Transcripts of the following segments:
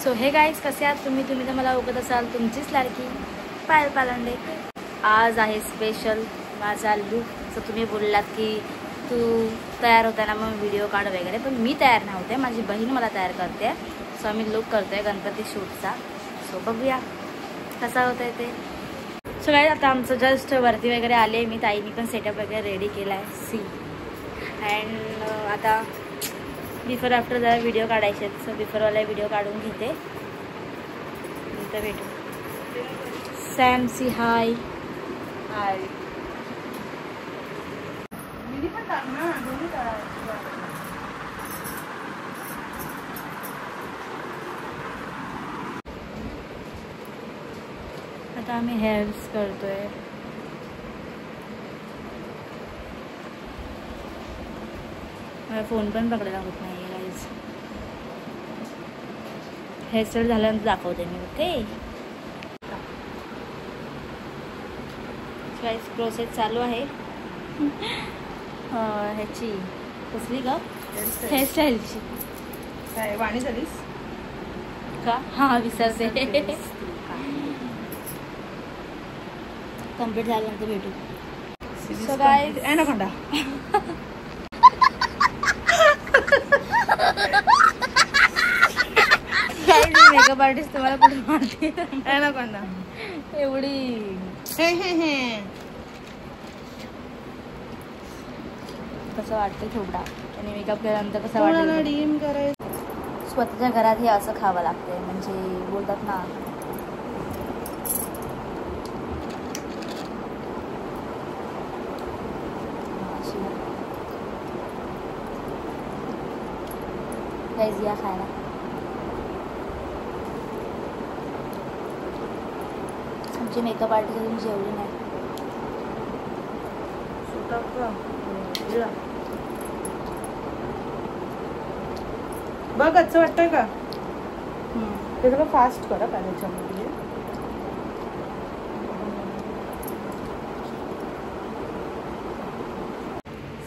So हे guys कसे आहात तुम्ही तर मला ओळखत असाल, तुमचीच लाडकी पायल पालांडे। आज आहे स्पेशल माझा लुक। जर तुम्ही बोललात की तू तयार होताना मग व्हिडिओ काढ वगैरे, पण मी तयार नव्हते, माझी बहीण मला तयार करते। सो आम्ही लुक करतोय गणपती शूटचा। सो बघूया कसा होतंय ते। सो गाईज आता आमचं जस्ट वरती वगैरे आले, मी ताईनी पण सेटअप वगैरे रेडी केला आहे सी। अँड आता बिफोर आफ्टर जरा व्हिडिओ काढायचे आहेत, सो बिफोरवाला व्हिडिओ काढून घेते, नंतर भेटू। सॅम सी हाय हाय। आता आम्ही हेअर्स करतोय। मला फोन पण पकडायला होत नाही गाईज। हेअरस्टाईल झाल्यानंतर दाखवते मी, ओके गाईज। प्रोसेस चालू आहे ह्याची, कसली का हेअरस्टाईलची काय वाणी झालीस का? हां विसरते। कम्प्लीट झाल्यानंतर भेटू। So guys anaconda makeup artist तुम्हाला कुठे मारते? एनाकोंडा एवढी कसं वाटतं थोडा, आणि मेकअप केल्यानंतर कसं वाटतं? डीम करायचं स्वतःच्या घरात हे असं खावं लागते, म्हणजे बोलतात ना गाईज या खायला। आमची मेकअप आर्टिस्ट अजून जेवली नाही। बघ असं वाटतंय का? ते सगळं फास्ट करा त्याच्यामध्ये।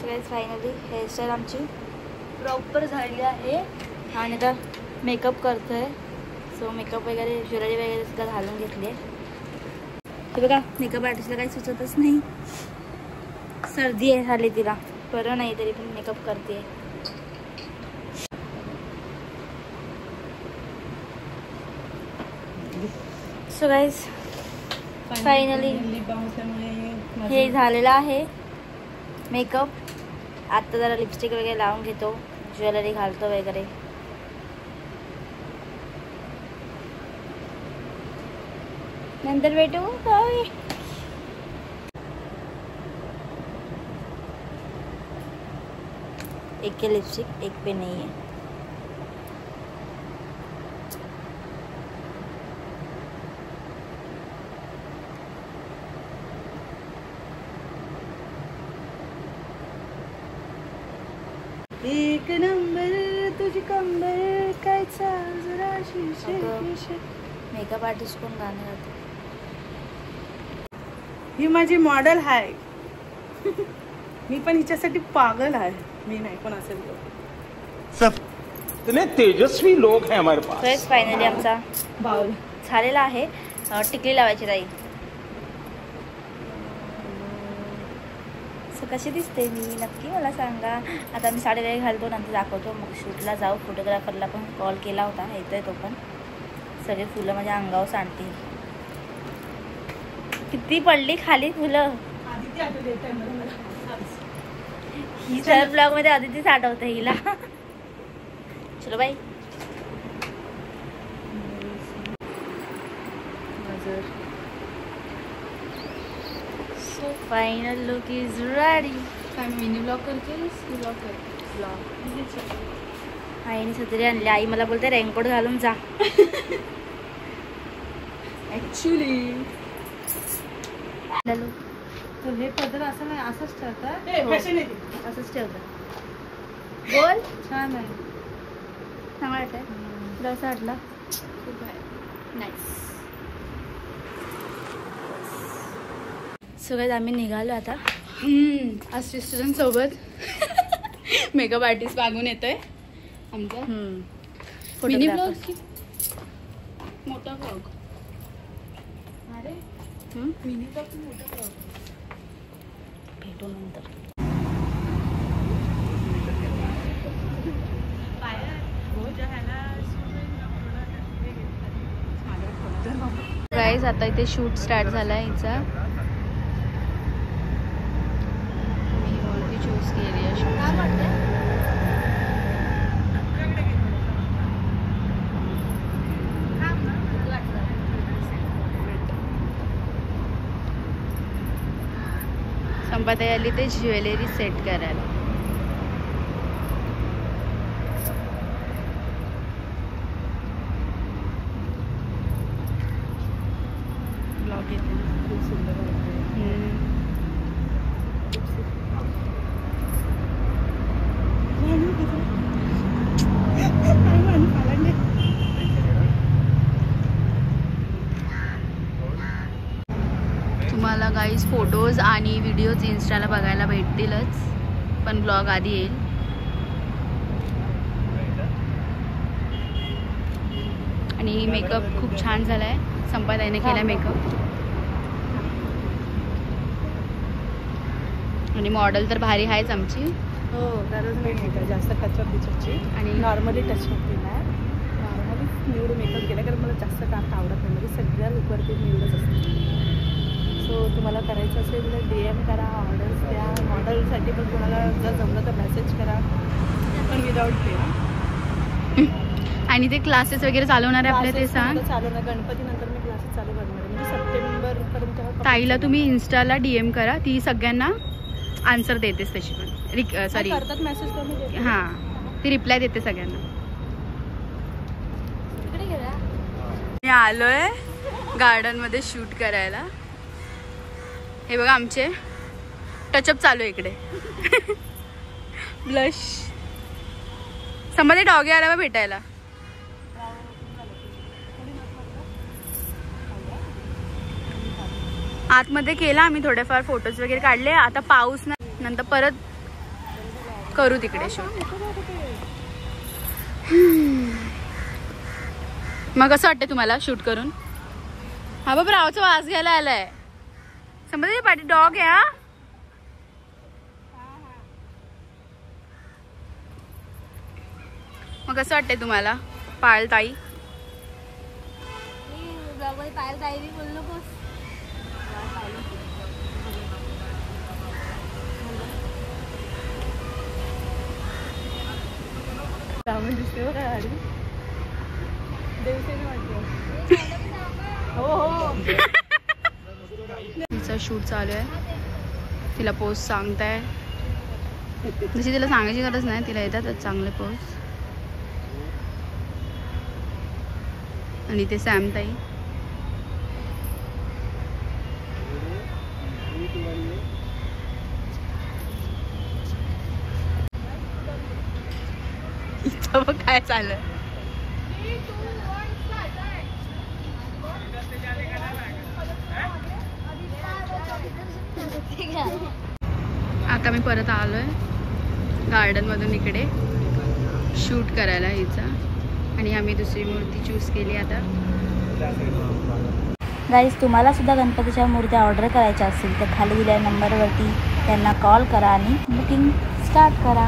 सगळ्यात फायनली हेअरस्टाईल आमची प्रॉपर झालेली आहे, आणि आता मेकअप करतोय। सो मेकअप वगैरे ज्वेलरी वगैरे सुद्धा घालून घेतली आहे। ते बघा मेकअप आर्टिस्टला काही सुचतच नाही, सर्दी आहे झाली तिला, बरं नाही तरी पण मेकअप करते। सो गाईज फायनली हे झालेलं आहे मेकअप। आता जरा लिपस्टिक वगैरे लावून घेतो, ज्वेलरी घालतो वगैरे। नंतर भेटू। बाय। एक के लिपस्टिक एक पे नहीं है। एक नंबर तुझी कंबर काय जरा शीशे। मेकअप आर्टिस्ट कोण गाणं गातो? ही माझी मॉडेल आहे। मी पण हिच्यासाठी पागल आहे। मी नाही पण असेल तो सब इतने तेजस्वी लोग हैं हमारे पास। तर फायनली आमचा बाउल झालेला आहे। टिकली लावायची ताई। सो कशी दिसते मी नक्की मला सांगा। आता मी साडी वगैरे घालतो, नंतर दाखवतो, मग शूटला जाऊ। फोटोग्राफरला पण कॉल केला होता, येतोय तो पण। सगळे फुलं माझ्या अंगावर सांडतील। किती पडली खाली फुलं। ही सर ब्लॉग मध्ये आदितीच आठवते हिला। चलो बाई। So final look is ready. Mini blog करते आईने सतरी आणली। आई मला बोलते रेनकोट घालून जा। ऍक्च्युली तर हे पदर असं नाही, असंच ठेवतात। फॅशन आहे असंच ठेवतात। बोल छान आहे, चांगला वाटतंय तुला? असं वाटलं? खूप आहे नाईस। सो गाईज आम्ही निघालो आता। असिस्टंट सोबत मेकअप आर्टिस्ट मागून येतोय आमचा मिनी ब्लॉग मोठा फ्रॉक. अरे मिनीचा पण मोठा फ्रॉक. भेटू नंतर. गाईज आता इथे शूट स्टार्ट झाला आहे हिचा. मी मूर्ती चूज केली आहे शूट. संपाताई आली ते ज्वेलरी सेट करायला. ब्लॉग येते खूप सुंदर तुम्हाला गाईज फोटोज आणि व्हिडिओज इंस्टाला बघायला भेटतीलच, पण ब्लॉग आधी येईल. आणि मेकअप खूप छान झाला आहे. संपाताईने केला मेकअप. आणि मॉडेल तर भारी आहेच आमची. हो, गरज नाही का जास्त टचअप बिचअपची. आणि नॉर्मली टचअप केला आहे. नॉर्मली न्यूड मेकअप केला, कारण मला जास्त काम आवडत नाही. म्हणजे सगळ्या लुकवरती न्यूडच असते. सो तुम्हाला करायचं असेल तर DM करा, ऑर्डर्स द्या. मॉडेलसाठी पण तुम्हाला जर जमलं तर मेसेज करा, पण विदाऊट पे. आणि ते क्लासेस वगैरे चालवणार आहे आपले ते सांग. चालवणार गणपतीनंतर मी क्लासेस चालू करणार आहे. म्हणजे सप्टेंबरपर्यंत. ताईला तुम्ही इंस्टाला DM करा, ती सगळ्यांना आन्सर देतेस तशी पण. सॉरी करतात मेसेज तुम्ही. हां, ती रिप्लाय देते सगळ्यांना. मी आलोय गार्डन मध्ये शूट करायला. हे बघा आमचे टचअप चालू आहे इकडे. ब्लश. संबंधी डॉगी आला बा भेटायला. आतमध्ये केला आम्ही, थोडेफार फोटोज वगैरे काढले. आता पाऊस नाही, नंतर परत करू तिकडे शूट. मग कसं वाटतं तुम्हाला शूट करून? हा बाबा रावचा वास घ्यायला आलाय. संबंधी पाठी डॉग आहे. हा मग कसं वाटतंय तुम्हाला पायल ताई? पायल ताई बी बोललो बस. दिसते बघा गाडी. देवसेने वाटते. हो हो. तिचा शूट चालू आहे. तिला पोज सांगताय. जशी तिला सांगायची गरज नाही, तिला येतातच चांगले पोज. आणि ते सॅम ताई. इथं बघ काय चालू आहे. आता मी परत आलोय गार्डन मधून इकडे शूट करायला हिचा. आणि आम्ही दुसरी मूर्ती चूज केली आता. गाईज, तुम्हाला सुद्धा गणपतीच्या मूर्त्या ऑर्डर करायच्या असतील तर खाली दिलेल्या नंबरवरती त्यांना कॉल करा आणि बुकिंग स्टार्ट करा.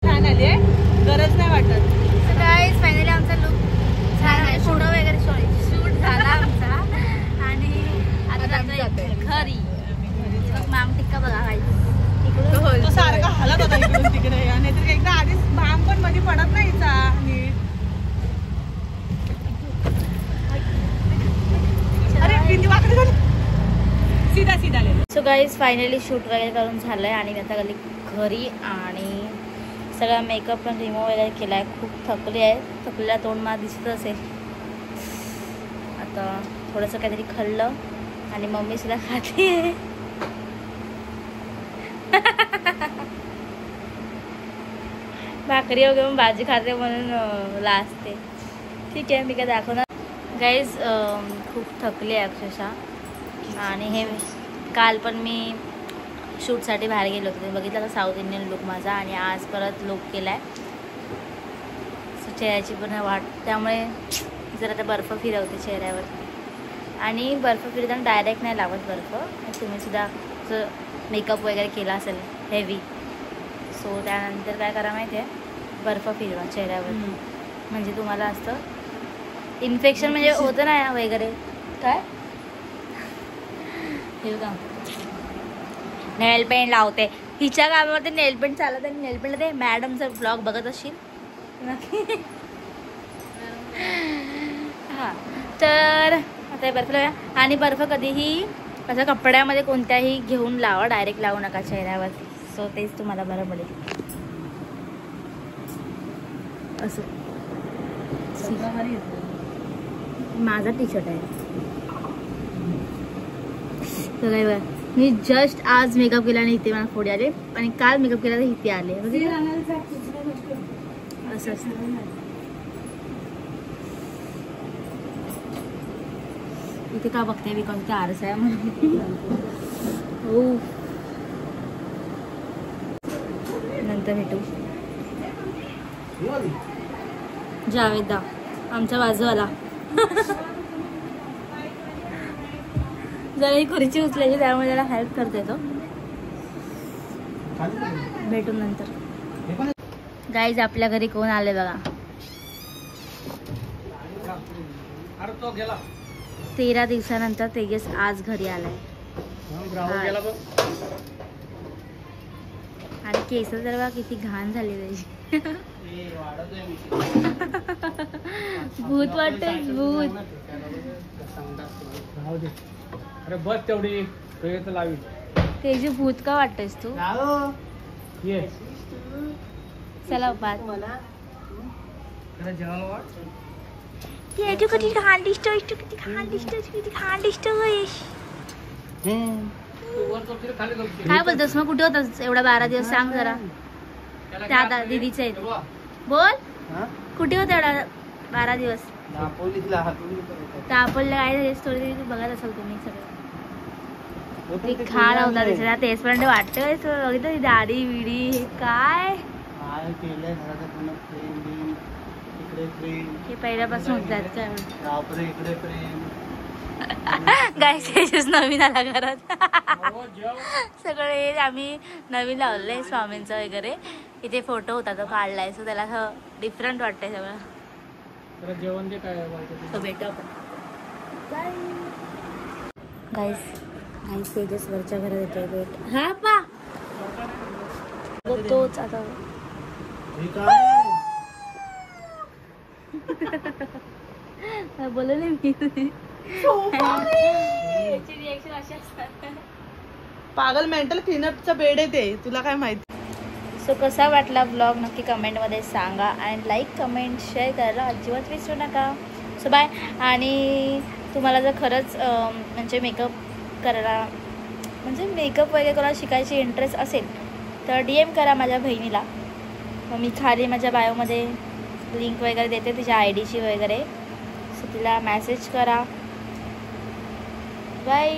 छान आली आहे, गरज नाही वाटत. गाईज फायनली आमचा लुक छान आहे. फोटो वगैरे शूट झाला आमचा. आणि आता घरी माम टिक्का बघा तो सारखा हलत होता इकडून तिकडे. आणि एकदा आधीच भाम पण मध्ये पडत नाही नीट. अरे किती वाकडे झाली. सीधा सीधा ले. सो गाईज फायनली शूट वगैरे करून झालं आहे आणि मी आता गेली घरी. आणि सगळा मेकअप पण रिमूव्ह वगैरे केला आहे. खूप थकली आहे. थकलेला तोंड मला दिसत असेल. आता थोडंसं काहीतरी खाल्लं आणि मम्मी सुद्धा खाते. भाकरी वगैरे मग भाजी खाते म्हणून लाजते. ठीक आहे, मी काय दाखवणार. गाईज खूप थकली आहे अक्षरशः. आणि हे काल पण मी शूटसाठी बाहेर गेलो होते. बघितलं का साऊथ इंडियन लुक माझा. आणि आज परत लुक केला आहे. चेहऱ्याची पण वाट, त्यामुळे जरा आता बर्फ फिरवते चेहऱ्यावर. आणि बर्फ फिरताना डायरेक्ट नाही लावत बर्फ. तुम्ही सुद्धा जर मेकअप वगैरे केला असेल हेवी, सो त्यानंतर काय करा माहिती आहे, बर्फ फिरवा चेहऱ्यावर. म्हणजे तुम्हाला असतं इन्फेक्शन म्हणजे होतं ना वगैरे. काय हे का नेल पेंट लावते हिच्या कामावरती. नेल पेंट चालत आणि नेल पेंट ते मॅडमचा ब्लॉग बघत असशील नक्की. हां तर आता बर्फ लावूया. आणि बर्फ कधीही असं कपड्यामध्ये कोणत्याही घेऊन लावा, डायरेक्ट लावू नका चेहऱ्यावरती. सो तेच तुम्हाला बरं पडेल. असं माझा टी शर्ट आहे. तर मी जस्ट आज मेकअप केला आणि इथे मला फोडी आले, आणि काल मेकअप केला तर इथे आले. असं असतं. इथे का बघते बिकॉज ते आरसा आहे म्हणून. हो नंतर भेटू. जावेदा आमचा बाजूवाला जरा ही खुर्ची उचलायची, त्यामुळे त्याला हेल्प करते तो. भेटू नंतर. गाईज आपल्या घरी कोण आले बघा. 13 दिवसानंतर तेजस आज घरी आलाय. आणि केस तर बघा किती घाण झाली त्याची. भूत वाटते भूत. अरे बस तेवढी लावी. तेजी भूत का वाटतेस तू. चला बात. तेजू किती घाण दिसतोस तू, किती घाण दिसतोस, किती घाण दिसतोस. काय बोलतोस मग, कुठे होतास एवढा 12 दिवस सांग जरा. त्या दीदीच्या इथे बोल, कुठे होता एवढा 12 दिवस. तापवलं काय स्टोरी बघत असाल तुम्ही सगळं. खाण होता त्याच्या तेचपर्यंत वाटतंय. बघितलं दाढी विडी हे काय हे पहिल्यापासून होतात गाईस. नवीन आला घरात. सगळे आम्ही नवीन लावलंय स्वामींचं वगैरे. इथे फोटो होता तो काढलाय, सो त्याला असं डिफरंट वाटतंय सगळं. जेवण जे काय भेटू आपण गाईस. गाईस तेजस वरच्या घरात येतोय भेट. हा पा तोच आता बोलले मी. रिएक्शन अशी असतात. पागल मेंटल क्लीनअपचा बेड आहे ते, तुला काय माहिती. सो कसा वाटला ब्लॉग नक्की कमेंटमध्ये सांगा. आणि लाईक कमेंट शेअर करायला अजिबात विसरू नका. So bye. आणि तुम्हाला जर खरंच म्हणजे मेकअप करायला म्हणजे मेकअप वगैरे करायला शिकायची इंटरेस्ट असेल तर DM करा माझ्या बहिणीला. मग मी खाली माझ्या बायोमध्ये लिंक वगैरे देते तिच्या IDची वगैरे. सो तिला मेसेज करा. बाय.